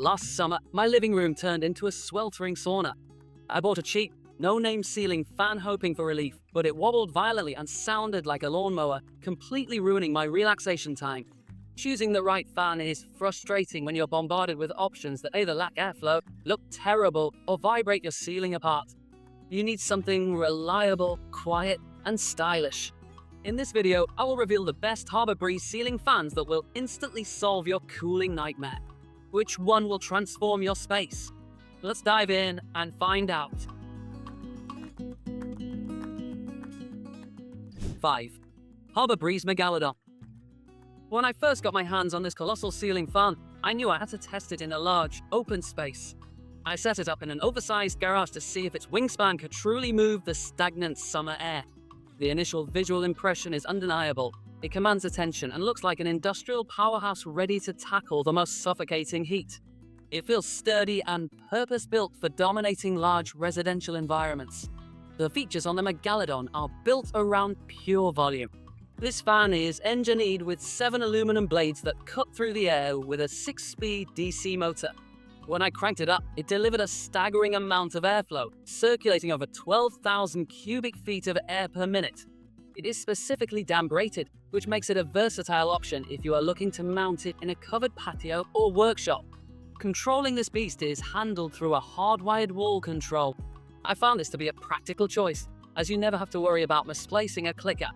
Last summer, my living room turned into a sweltering sauna. I bought a cheap, no-name ceiling fan hoping for relief, but it wobbled violently and sounded like a lawnmower, completely ruining my relaxation time. Choosing the right fan is frustrating when you're bombarded with options that either lack airflow, look terrible, or vibrate your ceiling apart. You need something reliable, quiet, and stylish. In this video, I will reveal the best Harbor Breeze ceiling fans that will instantly solve your cooling nightmare. Which one will transform your space? Let's dive in and find out. 5. Harbor Breeze Megaladon. When I first got my hands on this colossal ceiling fan, I knew I had to test it in a large, open space. I set it up in an oversized garage to see if its wingspan could truly move the stagnant summer air. The initial visual impression is undeniable. It commands attention and looks like an industrial powerhouse ready to tackle the most suffocating heat. It feels sturdy and purpose-built for dominating large residential environments. The features on the Megaladon are built around pure volume. This fan is engineered with 7 aluminum blades that cut through the air with a 6-speed DC motor. When I cranked it up, it delivered a staggering amount of airflow, circulating over 12,000 cubic feet of air per minute. It is specifically damp-rated, which makes it a versatile option if you are looking to mount it in a covered patio or workshop. Controlling this beast is handled through a hardwired wall control. I found this to be a practical choice, as you never have to worry about misplacing a clicker.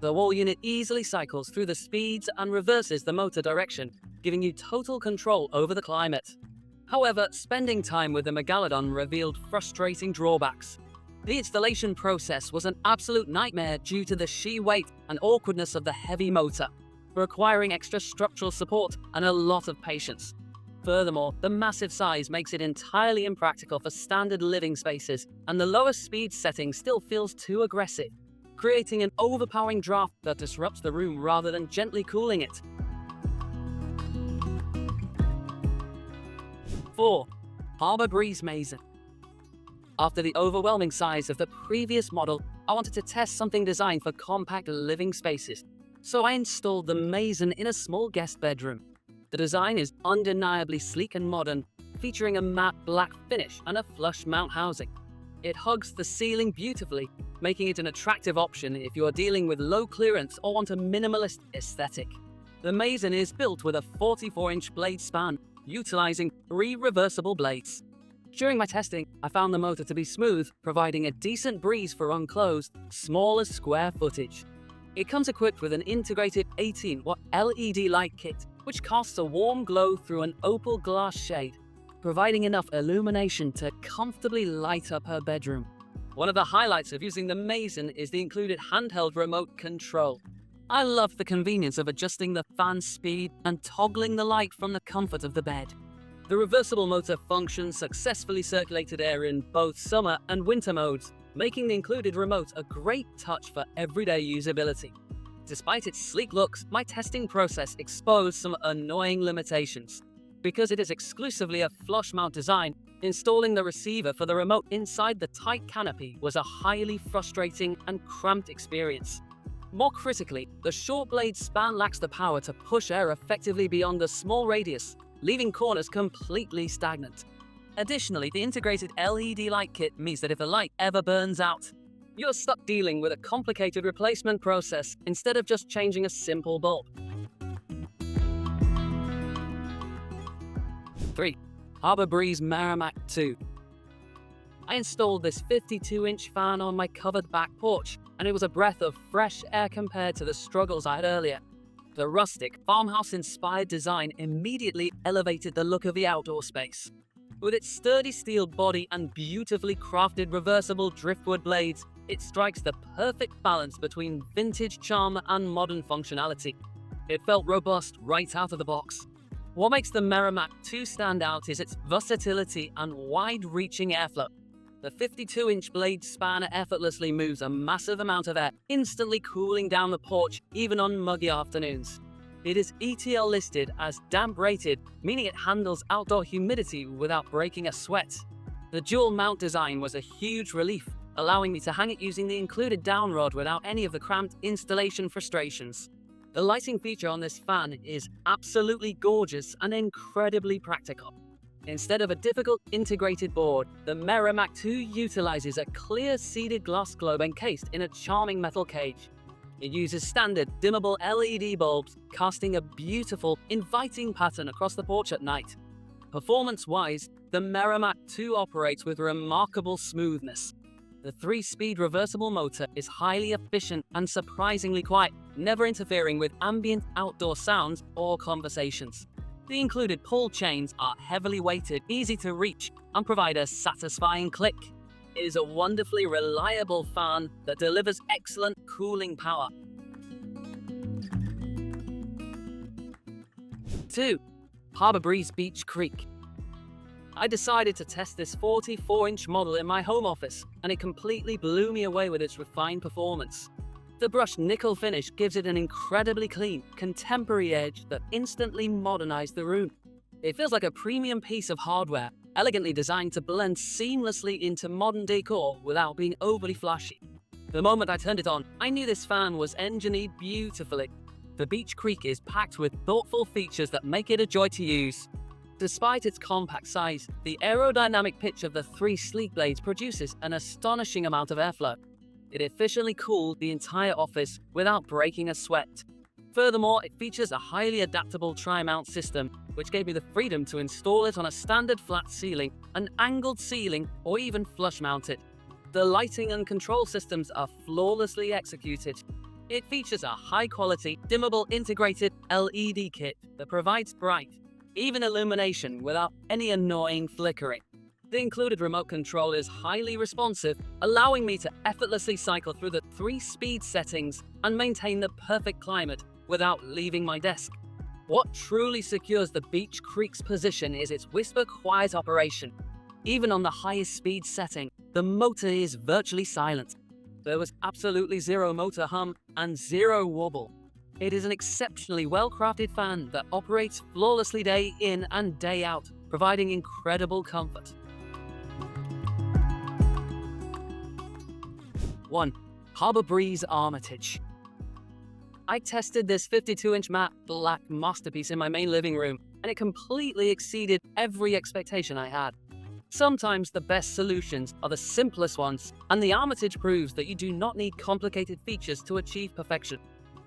The wall unit easily cycles through the speeds and reverses the motor direction, giving you total control over the climate. However, spending time with the Megaladon revealed frustrating drawbacks. The installation process was an absolute nightmare due to the sheer weight and awkwardness of the heavy motor, requiring extra structural support and a lot of patience. Furthermore, the massive size makes it entirely impractical for standard living spaces, and the lower speed setting still feels too aggressive, creating an overpowering draft that disrupts the room rather than gently cooling it. 4. Harbor Breeze Mason. After the overwhelming size of the previous model, I wanted to test something designed for compact living spaces, so I installed the Mason in a small guest bedroom. The design is undeniably sleek and modern, featuring a matte black finish and a flush mount housing. It hugs the ceiling beautifully, making it an attractive option if you are dealing with low clearance or want a minimalist aesthetic. The Mason is built with a 44-inch blade span, utilizing 3 reversible blades. During my testing, I found the motor to be smooth, providing a decent breeze for enclosed, smaller square footage. It comes equipped with an integrated 18-watt LED light kit, which casts a warm glow through an opal glass shade, providing enough illumination to comfortably light up her bedroom. One of the highlights of using the Mason is the included handheld remote control. I love the convenience of adjusting the fan speed and toggling the light from the comfort of the bed. The reversible motor functions successfully circulated air in both summer and winter modes, making the included remote a great touch for everyday usability. Despite its sleek looks, my testing process exposed some annoying limitations. Because it is exclusively a flush mount design, installing the receiver for the remote inside the tight canopy was a highly frustrating and cramped experience. More critically, the short blade span lacks the power to push air effectively beyond the small radius, leaving corners completely stagnant. Additionally, the integrated LED light kit means that if the light ever burns out, you're stuck dealing with a complicated replacement process instead of just changing a simple bulb. 3. Harbor Breeze Merrimac II. I installed this 52-inch fan on my covered back porch, and it was a breath of fresh air compared to the struggles I had earlier. The rustic, farmhouse-inspired design immediately elevated the look of the outdoor space. With its sturdy steel body and beautifully crafted reversible driftwood blades, it strikes the perfect balance between vintage charm and modern functionality. It felt robust right out of the box. What makes the Merrimac II stand out is its versatility and wide-reaching airflow. The 52-inch blade span effortlessly moves a massive amount of air, instantly cooling down the porch even on muggy afternoons. It is ETL listed as damp-rated, meaning it handles outdoor humidity without breaking a sweat. The dual mount design was a huge relief, allowing me to hang it using the included down rod without any of the cramped installation frustrations. The lighting feature on this fan is absolutely gorgeous and incredibly practical. Instead of a difficult integrated board, the Merrimac II utilizes a clear seeded glass globe encased in a charming metal cage. It uses standard dimmable LED bulbs, casting a beautiful, inviting pattern across the porch at night. Performance-wise, the Merrimac II operates with remarkable smoothness. The 3-speed reversible motor is highly efficient and surprisingly quiet, never interfering with ambient outdoor sounds or conversations. The included pull chains are heavily weighted, easy to reach, and provide a satisfying click. It is a wonderfully reliable fan that delivers excellent cooling power. 2. Harbor Breeze Beach Creek. I decided to test this 44-inch model in my home office, and it completely blew me away with its refined performance. The brushed nickel finish gives it an incredibly clean, contemporary edge that instantly modernized the room. It feels like a premium piece of hardware, elegantly designed to blend seamlessly into modern decor without being overly flashy. The moment I turned it on, I knew this fan was engineered beautifully. The Beach Creek is packed with thoughtful features that make it a joy to use. Despite its compact size, the aerodynamic pitch of the 3 sleek blades produces an astonishing amount of airflow. It efficiently cooled the entire office without breaking a sweat. Furthermore, it features a highly adaptable tri-mount system, which gave me the freedom to install it on a standard flat ceiling, an angled ceiling, or even flush-mounted. The lighting and control systems are flawlessly executed. It features a high-quality, dimmable integrated LED kit that provides bright, even illumination without any annoying flickering. The included remote control is highly responsive, allowing me to effortlessly cycle through the 3-speed settings and maintain the perfect climate without leaving my desk. What truly secures the Beach Creek's position is its whisper-quiet operation. Even on the highest speed setting, the motor is virtually silent. There was absolutely zero motor hum and zero wobble. It is an exceptionally well-crafted fan that operates flawlessly day in and day out, providing incredible comfort. 1. Harbor Breeze Armitage. I tested this 52-inch matte black masterpiece in my main living room, and it completely exceeded every expectation I had. Sometimes the best solutions are the simplest ones, and the Armitage proves that you do not need complicated features to achieve perfection.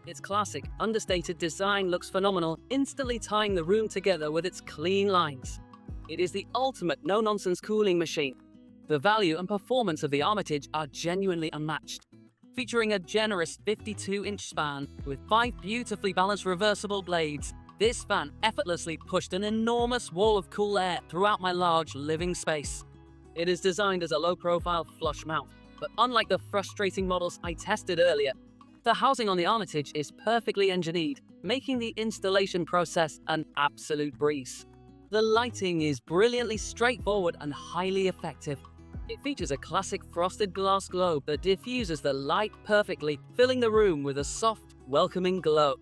Its classic, understated design looks phenomenal, instantly tying the room together with its clean lines. It is the ultimate no-nonsense cooling machine. The value and performance of the Armitage are genuinely unmatched. Featuring a generous 52-inch span with 5 beautifully balanced reversible blades, this fan effortlessly pushed an enormous wall of cool air throughout my large living space. It is designed as a low-profile flush mount, but unlike the frustrating models I tested earlier, the housing on the Armitage is perfectly engineered, making the installation process an absolute breeze. The lighting is brilliantly straightforward and highly effective. It features a classic frosted glass globe that diffuses the light perfectly, filling the room with a soft, welcoming glow.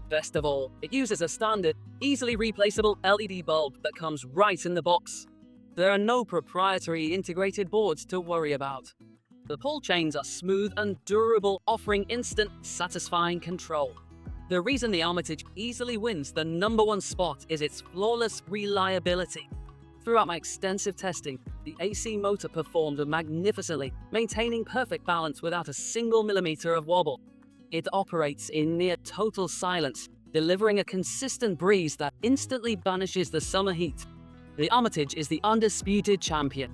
Best of all, it uses a standard, easily replaceable LED bulb that comes right in the box. There are no proprietary integrated boards to worry about. The pull chains are smooth and durable, offering instant, satisfying control. The reason the Armitage easily wins the #1 spot is its flawless reliability. Throughout my extensive testing, the AC motor performed magnificently, maintaining perfect balance without a single millimeter of wobble. It operates in near total silence, delivering a consistent breeze that instantly banishes the summer heat. The Armitage is the undisputed champion.